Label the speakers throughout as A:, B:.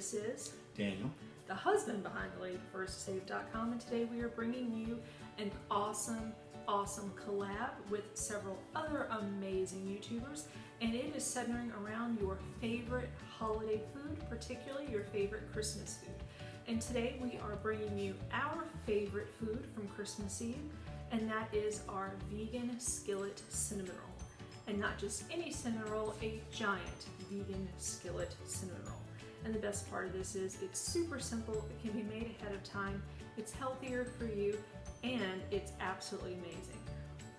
A: This is
B: Daniel,
A: the husband behind the LadyPrefers2Save.com, and today we are bringing you an awesome collab with several other amazing YouTubers, and it is centering around your favorite holiday food, particularly your favorite Christmas food. And today we are bringing you our favorite food from Christmas Eve, and that is our vegan skillet cinnamon roll. And not just any cinnamon roll, a giant vegan skillet cinnamon roll. And the best part of this is it's super simple, it can be made ahead of time, it's healthier for you, and it's absolutely amazing.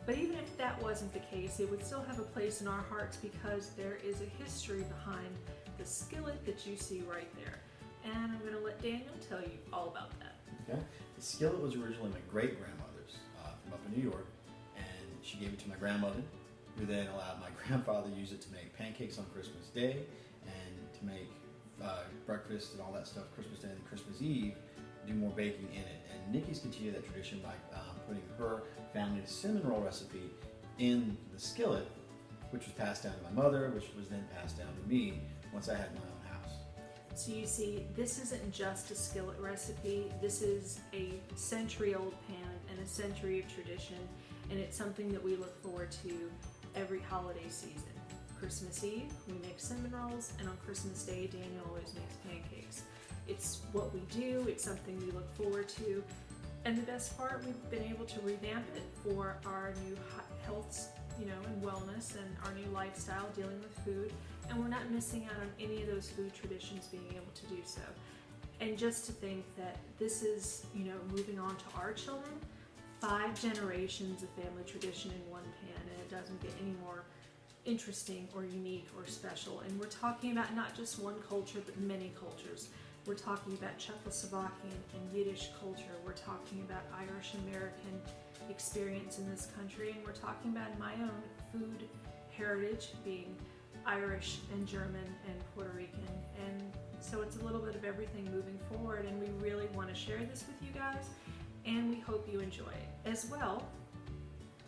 A: But even if that wasn't the case, it would still have a place in our hearts because there is a history behind the skillet that you see right there. And I'm going to let Daniel tell you all about that.
B: okay? The skillet was originally my great-grandmother's from up in New York, and she gave it to my grandmother, who then allowed my grandfather to use it to make pancakes on Christmas Day and to make breakfast and all that stuff Christmas Day and Christmas Eve, do more baking in it. And Nikki's continued that tradition by putting her family's cinnamon roll recipe in the skillet, which was passed down to my mother, which was then passed down to me once I had my own house.
A: So you see, this isn't just a skillet recipe, this is a century-old pan and a century of tradition, and it's something that we look forward to every holiday season. Christmas Eve, we make cinnamon rolls, and on Christmas Day, Daniel always makes pancakes. It's what we do, it's something we look forward to, and the best part, we've been able to revamp it for our new health, and wellness, and our new lifestyle dealing with food, and we're not missing out on any of those food traditions being able to do so. And just to think that this is, moving on to our children, 5 generations of family tradition in one pan, and it doesn't get any more interesting or unique or special. And we're talking about not just one culture, but many cultures. We're talking about Czechoslovakian and Yiddish culture. We're talking about Irish American experience in this country, and we're talking about my own food heritage being Irish and German and Puerto Rican. And so it's a little bit of everything moving forward, and we really want to share this with you guys, and we hope you enjoy it. As well,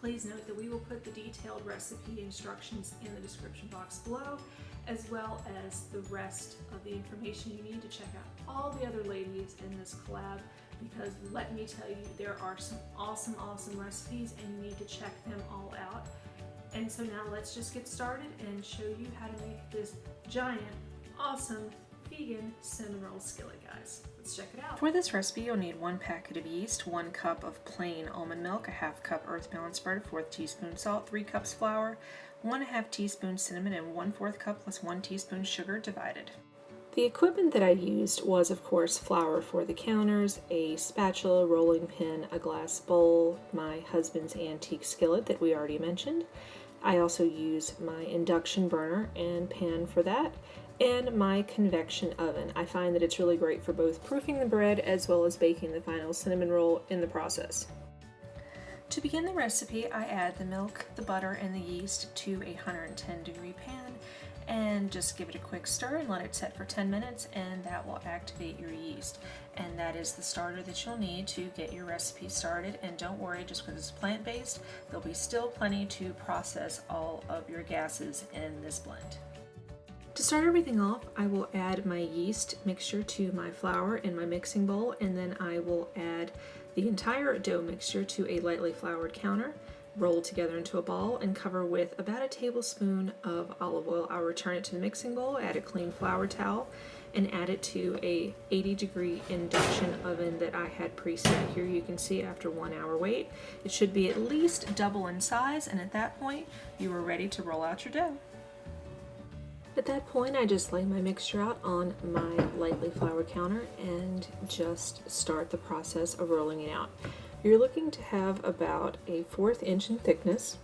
A: please note that we will put the detailed recipe instructions in the description box below, as well as the rest of the information you need to check out all the other ladies in this collab, because let me tell you, there are some awesome recipes and you need to check them all out. And so now let's just get started and show you how to make this giant, awesome vegan cinnamon roll skillet, guys. Let's check it out. For this recipe, you'll need 1 packet of yeast, 1 cup of plain almond milk, a 1/2 cup Earth Balance butter, 1/4 teaspoon salt, 3 cups flour, 1/2 teaspoon cinnamon, and 1/4 cup plus 1 teaspoon sugar divided. The equipment that I used was, of course, flour for the counters, a spatula, rolling pin, a glass bowl, my husband's antique skillet that we already mentioned. I also use my induction burner and pan for that, and my convection oven. I find that it's really great for both proofing the bread as well as baking the final cinnamon roll in the process. To begin the recipe, I add the milk, the butter, and the yeast to a 110-degree pan and just give it a quick stir and let it set for 10 minutes, and that will activate your yeast. And that is the starter that you'll need to get your recipe started. And don't worry, just because it's plant-based, there'll be still plenty to process all of your gases in this blend. To start everything off, I will add my yeast mixture to my flour in my mixing bowl, and then I will add the entire dough mixture to a lightly floured counter, roll it together into a ball, and cover with about a tablespoon of olive oil. I'll return it to the mixing bowl, add a clean flour towel, and add it to a 80-degree induction oven that I had preset. Here you can see after 1 hour wait, it should be at least double in size, and at that point, you are ready to roll out your dough. At that point, I just lay my mixture out on my lightly floured counter and just start the process of rolling it out. You're looking to have about a 1/4 inch in thickness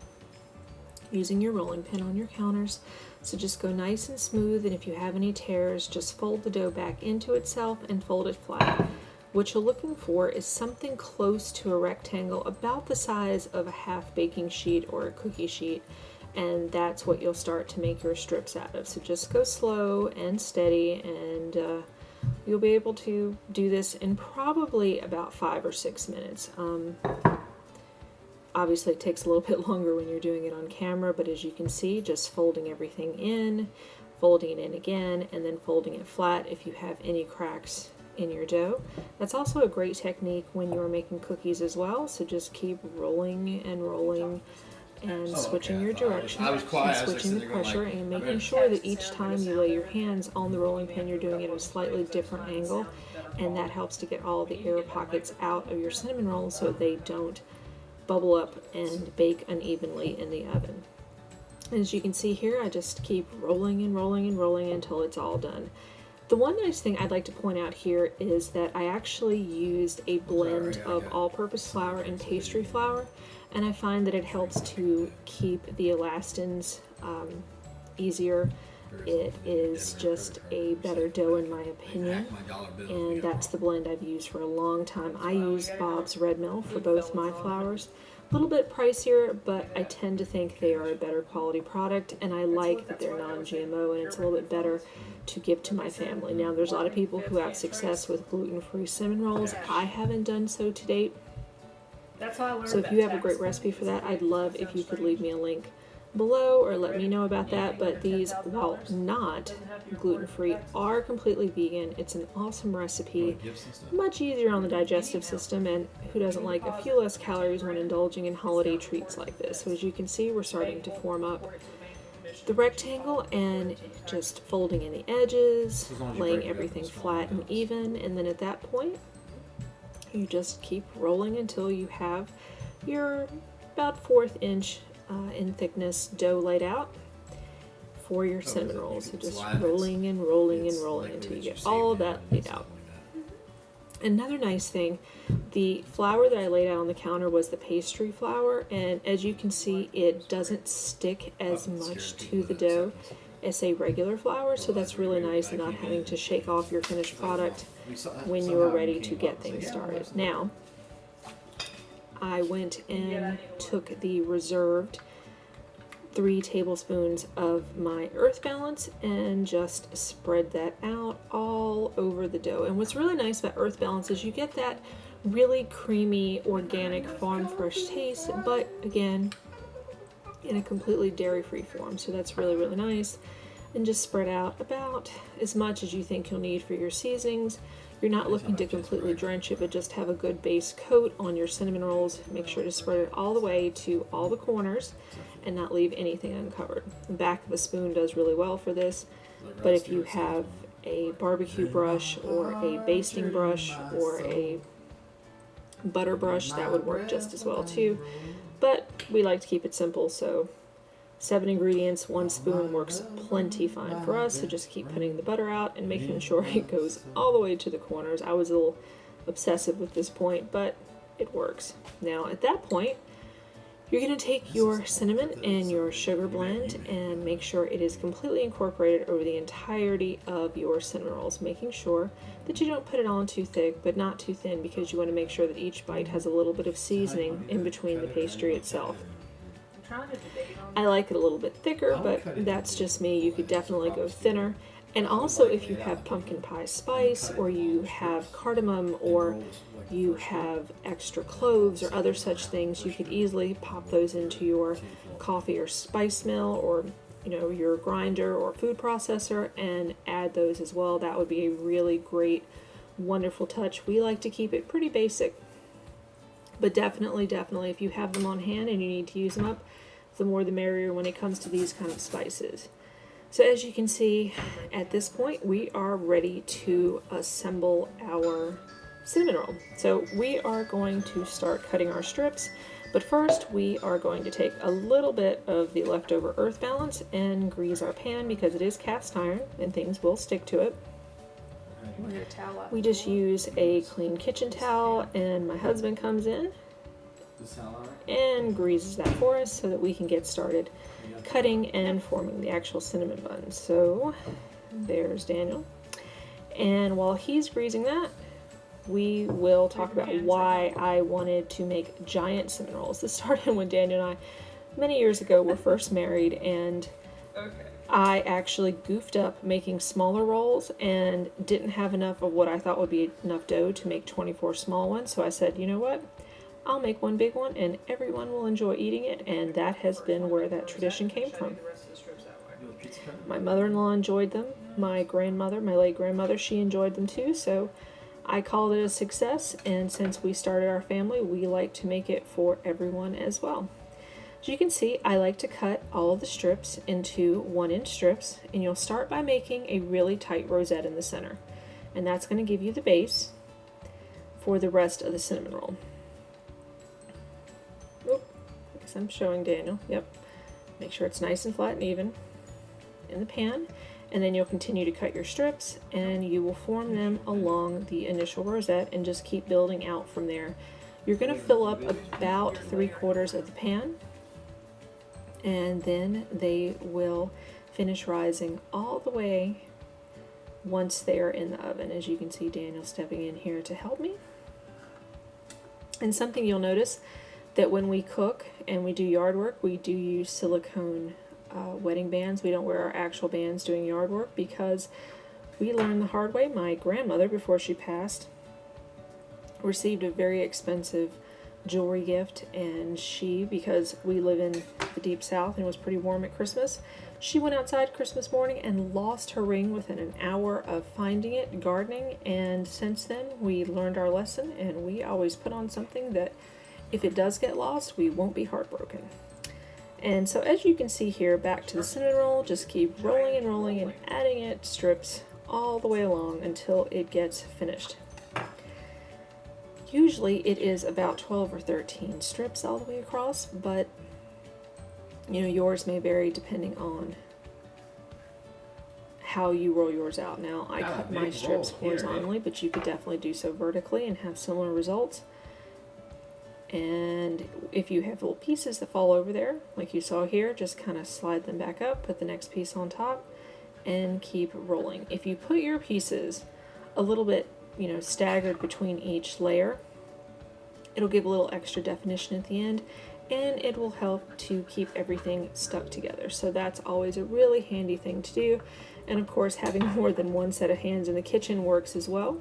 A: using your rolling pin on your counters. So just go nice and smooth, and if you have any tears, just fold the dough back into itself and fold it flat. What you're looking for is something close to a rectangle, about the size of a 1/2 baking sheet or a cookie sheet, and that's what you'll start to make your strips out of. So just go slow and steady, and you'll be able to do this in probably about 5 or 6 minutes. Obviously it takes a little bit longer when you're doing it on camera, but as you can see, just folding everything in, folding it in again, and then folding it flat if you have any cracks in your dough. That's also a great technique when you're making cookies as well, so just keep rolling and rolling and switching your direction and switching the pressure and making sure that each time you lay your hands on the rolling pin you're doing it at a slightly different angle, and that helps to get all the air pockets out of your cinnamon rolls so they don't bubble up and bake unevenly in the oven. As you can see here, I just keep rolling and rolling and rolling until it's all done. The one nice thing I'd like to point out here is that I actually used a blend of all-purpose flour and pastry flour, and I find that it helps to keep the elastins easier. It is just a better dough in my opinion, and that's the blend I've used for a long time. I use Bob's Red Mill for both my flours. A little bit pricier, but I tend to think they are a better quality product, and I like that they're non-GMO, and it's a little bit better to give to my family. Now, there's a lot of people who have success with gluten-free cinnamon rolls. I haven't done so to date. So if you have a great recipe for that, I'd love if you could leave me a link below or let me know about that. But these, while not gluten-free, are completely vegan. It's an awesome recipe, much easier on the digestive system, and who doesn't like a few less calories when indulging in holiday treats like this? So as you can see, we're starting to form up the rectangle and just folding in the edges, laying everything flat and even, and then at that point you just keep rolling until you have your about 1/4 inch in thickness dough laid out for your cinnamon rolls. So just rolling and rolling and rolling until you get all of that laid out. Another nice thing, the flour that I laid out on the counter was the pastry flour, and as you can see, it doesn't stick as much to the dough as a regular flour, so that's really nice, not having to shake off your finished product when you're ready to get things started. Now, I went and took the reserved 3 tablespoons of my Earth Balance and just spread that out all over the dough. And what's really nice about Earth Balance is you get that really creamy, organic, farm fresh taste, but again, in a completely dairy-free form. So that's really, really nice. And just spread out about as much as you think you'll need for your seasonings. You're not looking to completely drench it, but just have a good base coat on your cinnamon rolls. Make sure to spread it all the way to all the corners and not leave anything uncovered. The back of a spoon does really well for this, but if you have a barbecue brush or a basting brush or a butter brush, that would work just as well too. But we like to keep it simple, so 7 ingredients, 1 spoon works plenty fine for us. So just keep putting the butter out and making sure it goes all the way to the corners. I was a little obsessive with this point, but it works. Now at that point, you're going to take your cinnamon and your sugar blend and make sure it is completely incorporated over the entirety of your cinnamon rolls, making sure that you don't put it on too thick but not too thin, because you want to make sure that each bite has a little bit of seasoning in between the pastry itself. I like it a little bit thicker, but that's just me. You could definitely go thinner. And also, if you have pumpkin pie spice, or you have cardamom, or you have extra cloves or other such things, you could easily pop those into your coffee or spice mill, or your grinder or food processor, and add those as well. That would be a really great, wonderful touch. We like to keep it pretty basic, but definitely if you have them on hand and you need to use them up, the more the merrier when it comes to these kind of spices. So as you can see, at this point, we are ready to assemble our cinnamon roll. So we are going to start cutting our strips, but first we are going to take a little bit of the leftover Earth Balance and grease our pan, because it is cast iron and things will stick to it. We just use a clean kitchen towel, and my husband comes in and greases that for us so that we can get started cutting and forming the actual cinnamon buns. So there's Daniel, and while he's greasing that, we will talk about why I wanted to make giant cinnamon rolls. This started when Daniel and I, many years ago, were first married, and I actually goofed up making smaller rolls and didn't have enough of what I thought would be enough dough to make 24 small ones. So I said, you know what? I'll make one big one and everyone will enjoy eating it, and that has been where that tradition came from. My mother-in-law enjoyed them. My grandmother, my late grandmother, she enjoyed them too, so I called it a success, and since we started our family, we like to make it for everyone as well. As you can see, I like to cut all of the strips into 1-inch strips, and you'll start by making a really tight rosette in the center. And that's going to give you the base for the rest of the cinnamon roll. Oop, I guess I'm showing Daniel. Yep. Make sure it's nice and flat and even in the pan. And then you'll continue to cut your strips, and you will form them along the initial rosette and just keep building out from there. You're going to fill up about 3/4 of the pan, and then they will finish rising all the way once they are in the oven. As you can see, Daniel stepping in here to help me. And something you'll notice that when we cook and we do yard work, we do use silicone wedding bands. We don't wear our actual bands doing yard work because we learned the hard way. My grandmother, before she passed, received a very expensive jewelry gift, and she, because we live in the deep south and it was pretty warm at Christmas, she went outside Christmas morning and lost her ring within an hour of finding it gardening. And since then we learned our lesson, and we always put on something that if it does get lost, we won't be heartbroken. And so as you can see here, back to the cinnamon roll, just keep rolling and adding it strips all the way along until it gets finished. Usually it is about 12 or 13 strips all the way across, but you know, yours may vary depending on how you roll yours out. Now, I cut my strips horizontally, but you could definitely do so vertically and have similar results. And if you have little pieces that fall over there, like you saw here, just kind of slide them back up, put the next piece on top, and keep rolling. If you put your pieces a little bit, you know, staggered between each layer, it'll give a little extra definition at the end, and it will help to keep everything stuck together. So that's always a really handy thing to do. And of course, having more than one set of hands in the kitchen works as well.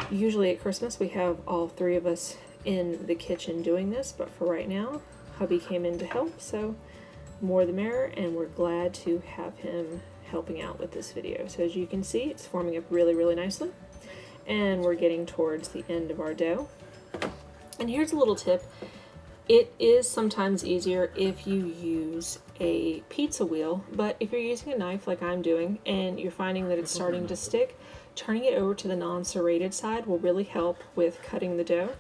A: Usually at Christmas, we have all 3 of us in the kitchen doing this, but for right now, hubby came in to help, so more the merrier, and we're glad to have him helping out with this video. So as you can see, it's forming up really, really nicely, and we're getting towards the end of our dough. And here's a little tip. It is sometimes easier if you use a pizza wheel, but if you're using a knife like I'm doing and you're finding that it's starting to stick, turning it over to the non-serrated side will really help with cutting the dough,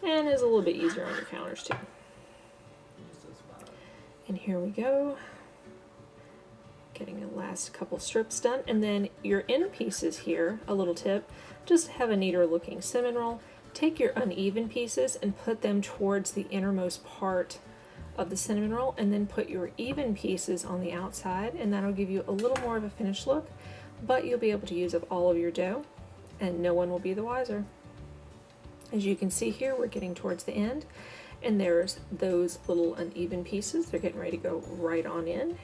A: and is a little bit easier on your counters too. And here we go, getting the last couple strips done. And then your inner pieces here, a little tip, just have a neater looking cinnamon roll. Take your uneven pieces and put them towards the innermost part of the cinnamon roll, and then put your even pieces on the outside, and that'll give you a little more of a finished look, but you'll be able to use up all of your dough and no one will be the wiser. As you can see here, we're getting towards the end, and there's those little uneven pieces. They're getting ready to go right on in.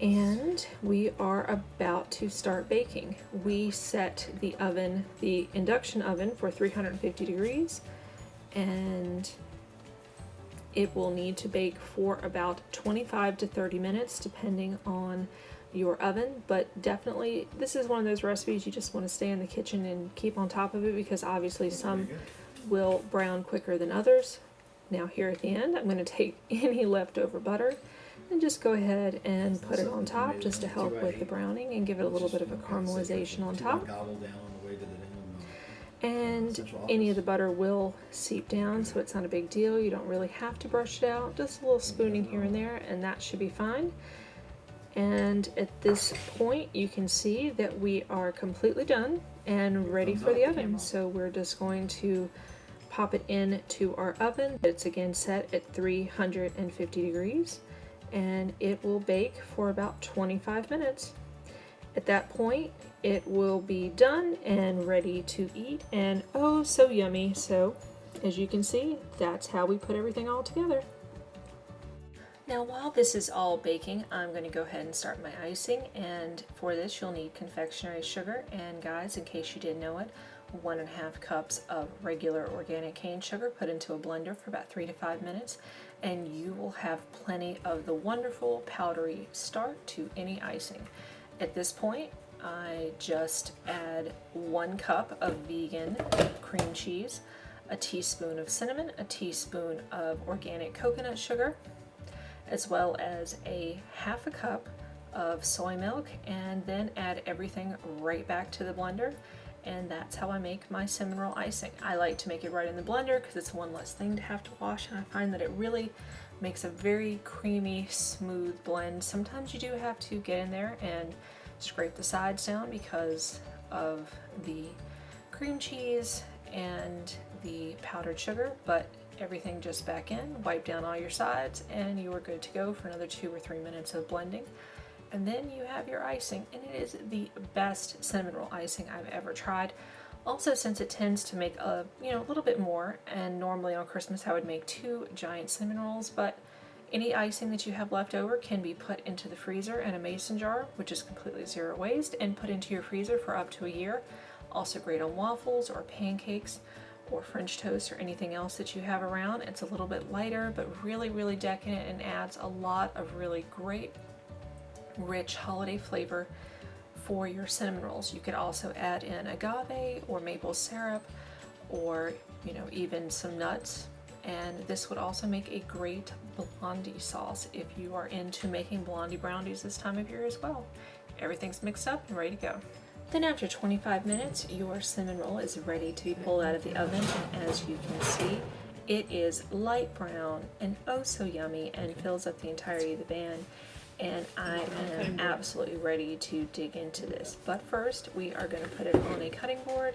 A: And we are about to start baking. We set the oven, the induction oven, for 350 degrees, and it will need to bake for about 25 to 30 minutes depending on your oven. But definitely this is one of those recipes you just want to stay in the kitchen and keep on top of it, because obviously some will brown quicker than others. Now here at the end, I'm going to take any leftover butter and just go ahead and put it on top just to help with the browning and give it a little bit of a caramelization on top. And any of the butter will seep down, so it's not a big deal. You don't really have to brush it out, just a little spooning here and there, and that should be fine. And at this point, you can see that we are completely done and ready for the oven. So we're just going to pop it into our oven. It's again set at 350 degrees. And it will bake for about 25 minutes. At that point, it will be done and ready to eat, and oh so yummy. So as you can see, that's how we put everything all together. Now while this is all baking, I'm going to go ahead and start my icing, and for this you'll need confectionery sugar. And guys, in case you didn't know it, 1.5 cups of regular organic cane sugar put into a blender for about 3 to 5 minutes, and you will have plenty of the wonderful powdery start to any icing. At this point, I just add 1 cup of vegan cream cheese, a teaspoon of cinnamon, a teaspoon of organic coconut sugar, as well as a ½ cup of soy milk, and then add everything right back to the blender. And that's how I make my cinnamon roll icing. I like to make it right in the blender because it's one less thing to have to wash, and I find that it really makes a very creamy, smooth blend. Sometimes you do have to get in there and scrape the sides down because of the cream cheese and the powdered sugar, but everything just back in, wipe down all your sides, and you are good to go for another 2 or 3 minutes of blending. And then you have your icing, and it is the best cinnamon roll icing I've ever tried. Also, since it tends to make a little bit more, and normally on Christmas I would make 2 giant cinnamon rolls, but any icing that you have left over can be put into the freezer in a mason jar, which is completely zero waste, and put into your freezer for up to a year. Also great on waffles or pancakes or French toast or anything else that you have around. It's a little bit lighter, but really, really decadent, and adds a lot of really great, rich holiday flavor for your cinnamon rolls. You could also add in agave or maple syrup, or even some nuts, and this would also make a great blondie sauce if you are into making blondie brownies this time of year as well. Everything's mixed up and ready to go. Then after 25 minutes, your cinnamon roll is ready to be pulled out of the oven, and as you can see, it is light brown and oh so yummy and fills up the entirety of the pan. And I am absolutely ready to dig into this. But first, we are going to put it on a cutting board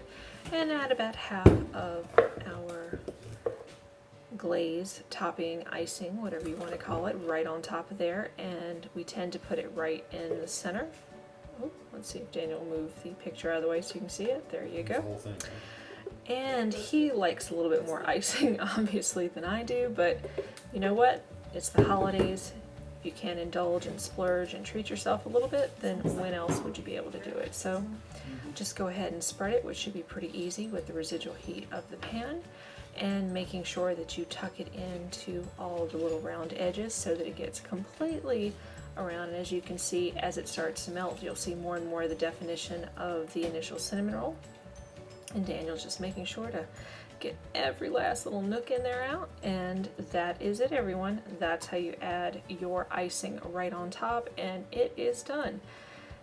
A: and add about half of our glaze, topping, icing, whatever you want to call it, right on top of there. And we tend to put it right in the center. Oh, let's see if Daniel will move the picture out of the way so you can see it. There you go.
C: The whole thing, right?
A: And he likes a little bit more icing, obviously, than I do, but you know what? It's the holidays. If you can indulge and splurge and treat yourself a little bit, then when else would you be able to do it? So just go ahead and spread it, which should be pretty easy with the residual heat of the pan, and making sure that you tuck it into all the little round edges so that it gets completely around. And as you can see, as it starts to melt, you'll see more and more of the definition of the initial cinnamon roll. And Daniel's just making sure to get every last little nook in there out, and that is it, everyone. That's how you add your icing right on top, and it is done.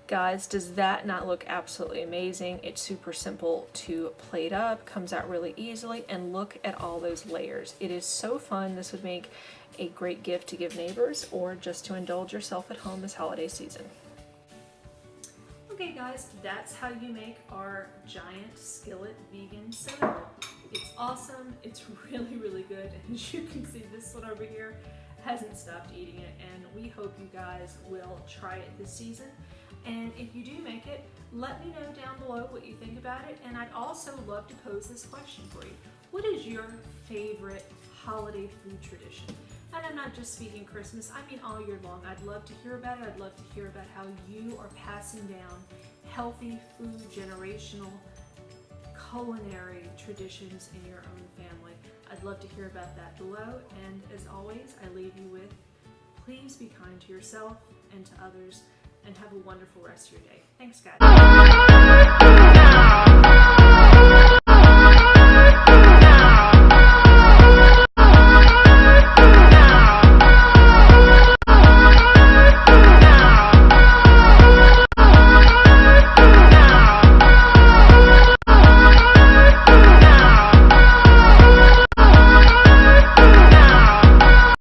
A: Guys, does that not look absolutely amazing? It's super simple to plate up, comes out really easily, and look at all those layers. It is so fun. This would make a great gift to give neighbors or just to indulge yourself at home this holiday season. Okay guys, that's how you make our giant skillet vegan cinnamon roll. It's awesome, it's really, really good, and as you can see, this one over here hasn't stopped eating it, and we hope you guys will try it this season. And if you do make it, let me know down below what you think about it, and I'd also love to pose this question for you. What is your favorite holiday food tradition? And I'm not just speaking Christmas, I mean all year long. I'd love to hear about it. I'd love to hear about how you are passing down healthy food, generational, culinary traditions in your own family. I'd love to hear about that below. And as always, I leave you with, please be kind to yourself and to others, and have a wonderful rest of your day. Thanks, guys.